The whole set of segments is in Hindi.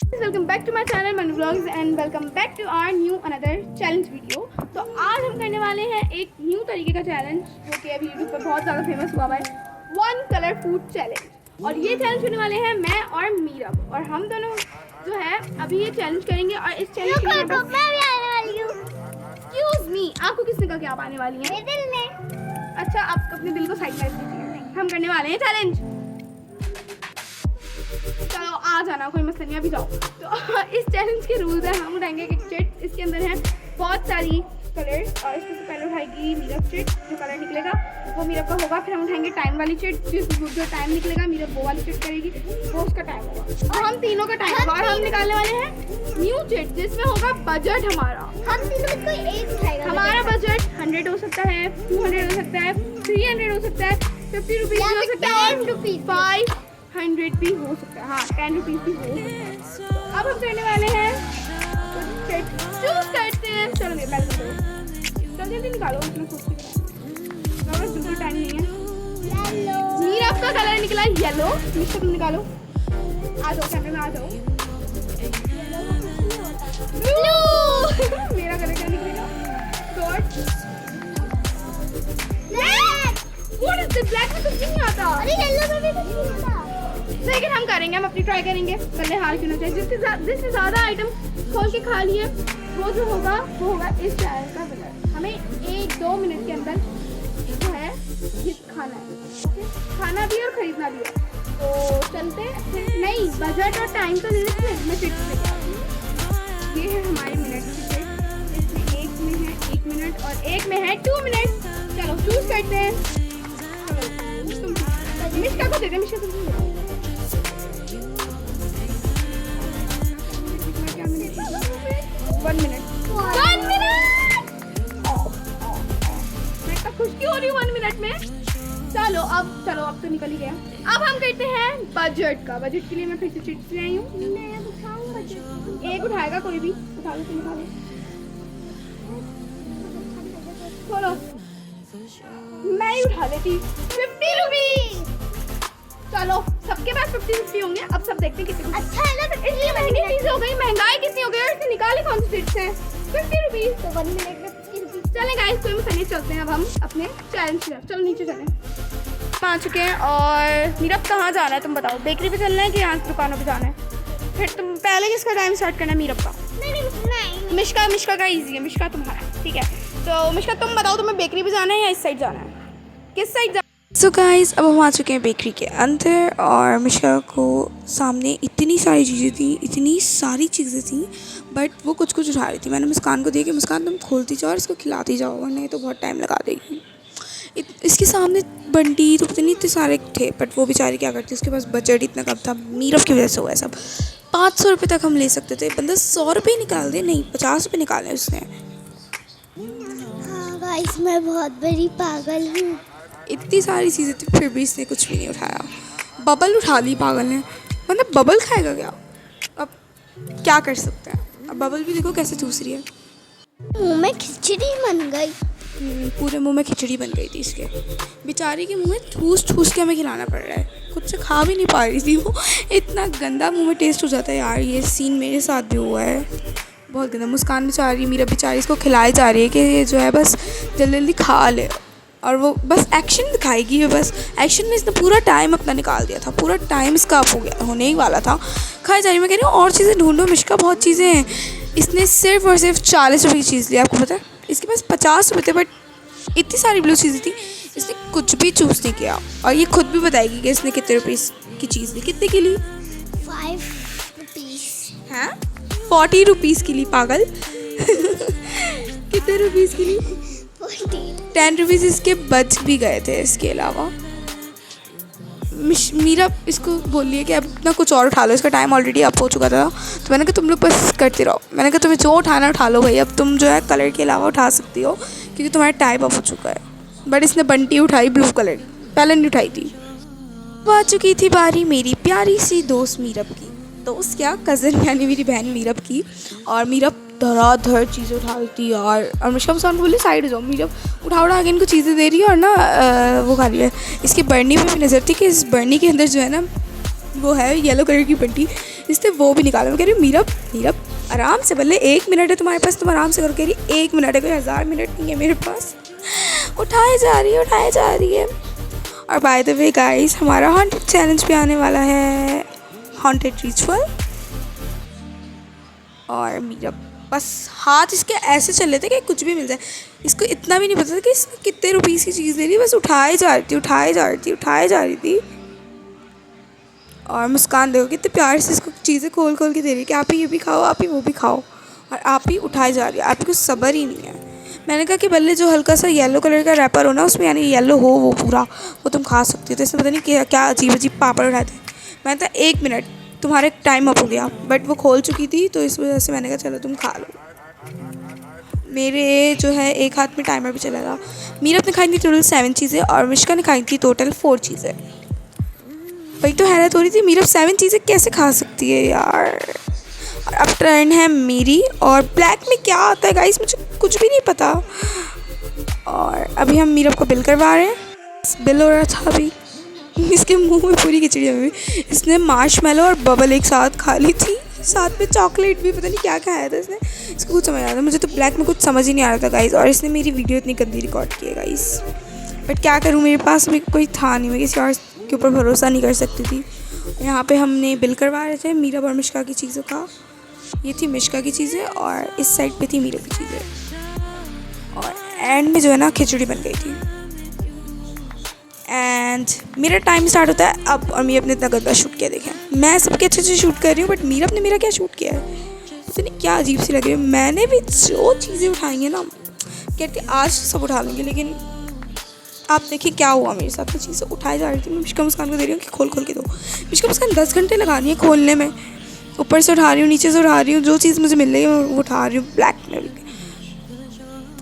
Welcome back to my channel Manu vlogs and welcome back to our new another challenge video. तो आज हम करने वाले हैं एक न्यू तरीके का चैलेंज जो कि अभी यूट्यूब पर बहुत ज़्यादा फेमस हुआ है, वन कलर फूड चैलेंज। और ये चैलेंज होने वाले हैं मैं और मीरब, और हम दोनों जो है अभी ये चैलेंज करेंगे। और इस चैलेंज के लिए मैं भी आने वाली हूँ। एक्सक्यूज मी, आपको किसने कहा कि आप आने वाली हैं? मेरे दिल ने। अच्छा, आप अपने दिल को साइड कर दीजिए, हम करने वाले हैं चैलेंज। चलो आ जाना, कोई मसला नहीं, अभी जाओ। तो इस चैलेंज के रूल्स हैं, हम उठाएंगे एक चिट, इसके अंदर है बहुत सारी कलर्स, और इसमें से पहले उठाएगी मीरब चिट, जो कलर निकलेगा वो मीरब का होगा। फिर हम उठाएंगे टाइम वाली चिट, जो टाइम निकलेगा मीरब वो वाली चिट करेगी, वो उसका टाइम होगा, और हम तीनों का टाइम होगा। और हम निकालने वाले हैं न्यू चिट जिसमें होगा बजट हमारा। हम तीनों में कोई एक उठाएगा। हमारा बजट 100 हो सकता है, 200 हो सकता है, 300 हो सकता है, 50 रुपीज़ हो सकता है, 500 भी हो सकता है। हाँ, 10 रुपीज़ भी हो सकता है। अब हम करने वाले हैं चूज करते हैं। चलो मेरे पहले जल्दी जल्दी निकालो, उसमें बिल्कुल टाइम नहीं है। मीरब का कलर निकला येलो, मिस्टर तुम निकालो, आ जाओ कैमरे में आ जाओ। ब्लू मेरा कलर क्या निकलेगा? ब्लैक में कुछ नहीं आता। अरे येलो में भी कुछ नहीं आता। लेकिन हम करेंगे, हम अपनी ट्राई करेंगे, पहले हार क्यों ना जाए। जिससे ज़्यादा आइटम खोल के खा लिए वो जो होगा वो होगा इस चैनल का विनर। हमें 1-2 मिनट के अंदर जो है ये खाना है, खाना भी और ख़रीदना भी है। तो चलते नहीं, बजट और टाइम तो लिस्ट में मैं फिक्स लेके आती हूँ। ये है हमारे मिनट की फिक्स, इसमें एक में है 1 मिनट और एक में है 2 मिनट। चलो चूज़ करते हैं। मिश्का को दे दे, मिश्का तुम 1 मिनट। मैं तो खुश क्यों हो रही हूँ 1 मिनट में। चलो अब तो निकल ही गया। अब हम करते हैं बजट का। बजट के लिए मैं फिर से चिट्स ले आई हूँ। एक उठाएगा कोई भी, उठा लो, तुम उठा लो, चलो मैं ही उठा लेती। 50 रुपीज। चलो सबके पास 50 होंगे। अब सब देखते हैं कितने। अच्छा है ना, इसलिए महंगी चीजें हो गई, महंगाई कितनी हो गई, और इससे निकाले कौन सी चिट्स हैं? 50 रुपीज। तो 1 मिनट में 50 रुपीज। चलें गाइस, कोई मसले, चलते हैं अब हम अपने चैलेंज की तरफ। चलो नीचे चलें। आ चुके हैं। और मीरब कहाँ जाना है तुम बताओ? बेकरी पे चलना है कि यहाँ दुकानों पे जाना है? फिर तुम पहले किसका टाइम स्टार्ट करना है? मीरब का। नहीं, मिश्का का ईजी है, मिश्का तुम्हारा, ठीक है। तो मिश्का तुम बताओ, तुम्हें बेकरी पे जाना है या इस साइड जाना है? किस साइड जाना? सो गाइस, अब हम आ चुके हैं बेकरी के अंदर, और मिश्का को सामने इतनी सारी चीज़ें थी, बट वो कुछ उठा रही थी। मैंने मुस्कान को दिया कि मुस्कान तुम खोलती जाओ और इसको खिलाती जाओ, वरना ये तो बहुत टाइम लगा देगी। इसके सामने बंटी तो पता नहीं इतने सारे थे, बट वो बेचारी क्या करती, उसके पास बजट इतना कम था। मीरब की वजह से हुआ है सब। 500 रुपये तक हम ले सकते थे, बंदा 100 रुपये निकाल दे, नहीं 50 रुपये निकाले उसने। हाँ गाइस, मैं बहुत बड़ी पागल हूँ। इतनी सारी चीज़ें थी, फिर भी इसने कुछ भी नहीं उठाया। बबल उठा ली पागल ने, मतलब बबल खाएगा क्या? अब क्या कर सकते हैं। अब बबल भी देखो कैसे चूस रही है। मुँह में खिचड़ी बन गई। पूरे मुंह में खिचड़ी बन गई थी इसके। बेचारी के मुंह में ठूस के हमें खिलाना पड़ रहा है, खुद से खा भी नहीं पा रही थी वो। इतना गंदा मुंह में टेस्ट हो जाता है यार। ये सीन मेरे साथ भी हुआ है, बहुत गंदा। मुस्कान बेचारी, मीरा बेचारी इसको खिलाई जा रही है कि ये जो है बस जल्दी जल्दी खा ले, और वो बस एक्शन दिखाएगी। बस एक्शन में इसने पूरा टाइम अपना निकाल दिया था, पूरा टाइम इसका हो गया, होने ही वाला था। खाई जा रही। मैं कह रही हूँ और चीज़ें ढूंढो मिश्का, बहुत चीज़ें हैं। इसने सिर्फ और सिर्फ 40 रुपये की चीज़ ली, आपको पता है? इसके पास 50 रुपये थे, बट इतनी सारी ब्लू चीज़ें थी, इसने कुछ भी चूज़ नहीं किया। और ये खुद भी बताएगी कि इसने कितने रुपीज़ की चीज़ ली। कितने की ली? 5 रुपीज़। हाँ, 40 रुपीज़ की ली पागल। कितने रुपीज़ की ली? 10 रुपीज़ इसके बच भी गए थे। इसके अलावा मीरा इसको बोल रही है कि अब ना कुछ और उठा लो, इसका टाइम ऑलरेडी अप हो चुका था। तो मैंने कहा तुम लोग बस करते रहो। मैंने कहा तुम्हें जो उठाना उठा लो भाई, अब तुम जो है कलर के अलावा उठा सकती हो, क्योंकि तुम्हारा टाइम अप हो चुका है। बट इसने बंटी उठाई ब्लू कलर, पहले नहीं उठाई थी। अब आ चुकी थी बारी मेरी प्यारी सी दोस्त मीरब की। दोस्त क्या, कज़न, यानी मेरी बहन मीरब की। और मीरब धड़ाधड़ चीज़ें उठा रही थी यार। और मिश्का मुस्कान को बोले साइड हो जाओ, मीरब उठा के इनको चीज़ें दे रही है, और ना वो खा रही है। इसकी बर्नी पे भी नज़र थी कि इस बर्नी के अंदर जो है ना वो है येलो कलर की बंटी। इसने वो भी निकाला। मैं कह रही हूँ मीरब मीरब आराम से, भले 1 मिनट है तुम्हारे पास, तुम आराम से करो। कह रही 1 मिनट है, कोई 1000 मिनट नहीं है मेरे पास। उठाए जा रही है। और बाय द वे गाइस, हमारा हॉन्टेड चैलेंज भी आने वाला है, हॉन्टेड रिचुअल। और मीरब बस हाथ इसके ऐसे चल रहे थे कि कुछ भी मिल जाए। इसको इतना भी नहीं पता था कि इसमें कितने रुपीस की चीज़ ले रही, बस उठाए जा रही थी। और मुस्कान देखो कितने प्यार से इसको चीज़ें खोल के दे रही है कि आप ही ये भी खाओ, आप ही वो भी खाओ, और आप ही उठाए जा रही है। आपको सब्र ही नहीं है। मैंने कहा कि भले जो हल्का सा येलो कलर का रैपर हो ना, उसमें यानी येलो हो वो पूरा, वो तुम खा सकती हो। तो इसने पता नहीं क्या अजीब पापड़ उठाए थे। मैंने कहा 1 मिनट, तुम्हारे टाइम अप हो गया, बट वो खोल चुकी थी, तो इस वजह से मैंने कहा चलो तुम खा लो। मेरे जो है एक हाथ में टाइमर भी चला था। मीरब ने खाई थी टोटल 7 चीज़ें और मिश्का ने खाई थी टोटल 4 चीज़ें। वही तो हैरत हो रही थी, मीरब 7 चीज़ें कैसे खा सकती है यार। और अब टर्न है मेरी, और ब्लैक में क्या आता है गाइस, मुझे कुछ भी नहीं पता। और अभी हम मीरब को बिल करवा रहे हैं। बिल हो रहा था अभी, इसके मुंह में पूरी खिचड़ी है। इसने मार्शमेलो और बबल एक साथ खा ली थी, साथ में चॉकलेट भी, पता नहीं क्या खाया था इसने। इसको कुछ समझ आ रहा था, मुझे तो ब्लैक में कुछ समझ ही नहीं आ रहा था गाइस। और इसने मेरी वीडियो इतनी गंदी रिकॉर्ड की है गाइस, बट क्या करूँ, मेरे पास भी कोई था नहीं, मैं किसी और के ऊपर भरोसा नहीं कर सकती थी। यहाँ पे हमने बिल करवा रहे थे मीरब और मिश्का की चीज़ों का। ये थी मिश्का की चीज़ें और इस साइड पे थी मीरब की चीज़ें। और एंड में जो है ना खिचड़ी बन गई थी। एंड मेरा टाइम स्टार्ट होता है अब, और मीरब ने इतना गंदा शूट किया। देखें, मैं सबके अच्छे शूट कर रही हूँ, बट मीरब ने मेरा क्या शूट किया है, पता नहीं क्या अजीब सी लग रही है। मैंने भी जो चीज़ें उठाई हैं ना, कहती आज सब उठा लूँगी, लेकिन आप देखिए क्या हुआ मेरे साथ। मैं चीज़ें उठाई जा रही थी, मैं मिश्का मुस्कान को दे रही हूँ कि खोल के दो। मिश्का मुस्कान 10 घंटे लगा रही है खोलने में, ऊपर से उठा रही हूँ, नीचे से उठा रही हूँ, जो चीज़ मुझे मिल रही है वो उठा रही हूँ ब्लैक में भी।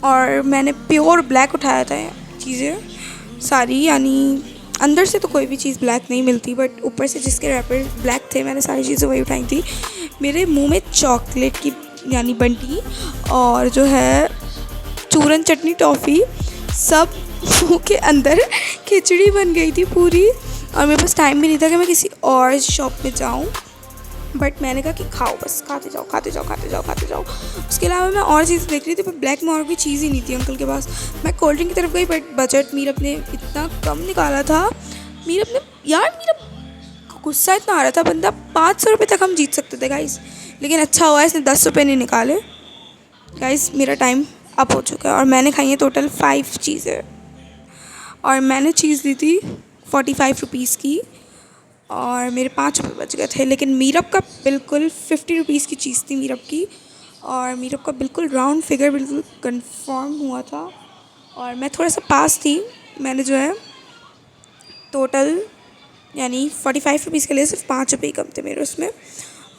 और मैंने प्योर ब्लैक उठाया था चीज़ें सारी, यानी अंदर से तो कोई भी चीज़ ब्लैक नहीं मिलती, बट ऊपर से जिसके रैपर ब्लैक थे, मैंने सारी चीज़ें वही उठाई थी। मेरे मुंह में चॉकलेट की यानी बंटी और जो है चूरन चटनी टॉफ़ी सब मुँह के अंदर खिचड़ी बन गई थी पूरी। और मेरे पास टाइम भी नहीं था कि मैं किसी और शॉप में जाऊँ, बट मैंने कहा कि खाओ, बस खाते जाओ। उसके अलावा मैं और चीज़ें देख रही थी, पर ब्लैक में और कोई चीज़ ही नहीं थी अंकल के पास। मैं कोल्ड ड्रिंक की तरफ गई, बट बजट मीरब ने इतना कम निकाला था। मीरब को गुस्सा इतना आ रहा था, बंदा 500 रुपये तक हम जीत सकते थे गाइस, लेकिन अच्छा हुआ इसने 10 रुपये नहीं निकाले। गाइस मेरा टाइम अप हो चुका है और मैंने खाई है टोटल 5 चीज़ें। और मैंने चीज़ ली थी 45 रुपीज़ की, और मेरे 5 रुपये बच गए थे। लेकिन मीरब का बिल्कुल 50 रुपीज़ की चीज़ थी मीरब की, और मीरब का बिल्कुल राउंड फिगर बिल्कुल कंफर्म हुआ था। और मैं थोड़ा सा पास थी, मैंने जो है टोटल यानी 45 रुपीज़ के लिए सिर्फ 5 रुपये कम थे मेरे उसमें।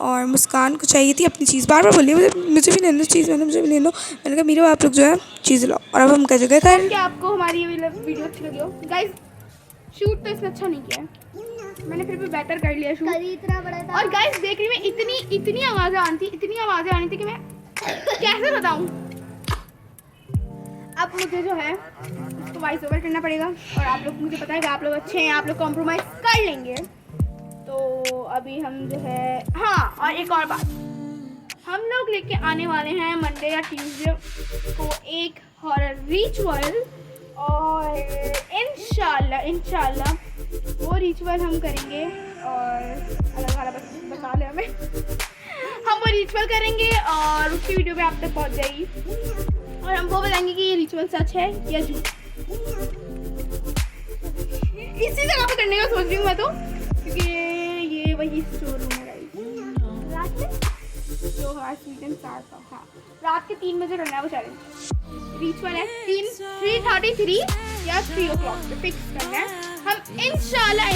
और मुस्कान को चाहिए थी अपनी चीज़, बार बोलिए मुझे भी ले लो चीज़, मुझे भी ले लो। मैंने कहा मीरब आप लोग जो है चीज़ लाओ। और अब हम कह जगह खैर, क्या आपको हमारी ये वीडियो अच्छी लगी हो गाइस। शूट तो इसने अच्छा नहीं किया है, मैंने फिर भी बेटर कर लिया शूट। इतना बड़ा था। और गाइस देख रही मैं इतनी आवाज़ें आनी थी कि मैं कैसे बताऊं। अब मुझे जो है इसको वॉइस ओवर करना पड़ेगा, और आप लोग मुझे पता है कि आप लोग अच्छे हैं, आप लोग कॉम्प्रोमाइज़ कर लेंगे। तो अभी हम जो है, हाँ और एक और बात, हम लोग लेके आने वाले हैं मंडे या ट्यूसडे को एक हॉरर रिचुअल, और इंशाल्लाह वो रिचुअल हम करेंगे। और अलग वाला बता ले हमें हम वो रिचुअल करेंगे और उसकी वीडियो भी आप तक पहुंच जाएगी, और हम वो बताएंगे कि ये रिचुअल सच है या झूठ। इसी जगह पे करने का सोच रही हूँ मैं तो, क्योंकि ये वही स्टोर रूम है रात में जो हमारा सीजन स्टार्ट था। हाँ, रात के 3 बजे करना है वो चैलेंज। रिचुअल है 3:33 या 3 o'clock पे फिक्स करना है। हम इंशाल्लाह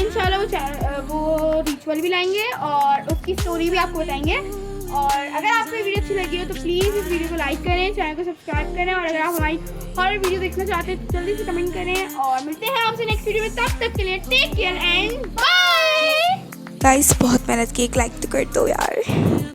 वो रिचुअल भी लाएंगे और उसकी स्टोरी भी आपको बताएंगे। और अगर आपको ये वीडियो अच्छी लगी हो तो प्लीज़ इस वीडियो को लाइक करें, चैनल को सब्सक्राइब करें, और अगर आप हमारी हॉरर वीडियो देखना चाहते हैं तो जल्दी से कमेंट करें। और मिलते हैं आपसे नेक्स्ट वीडियो में, तब तक के लिए take care and bye. Guys बहुत मेहनत की, एक लाइक तो कर दो यार।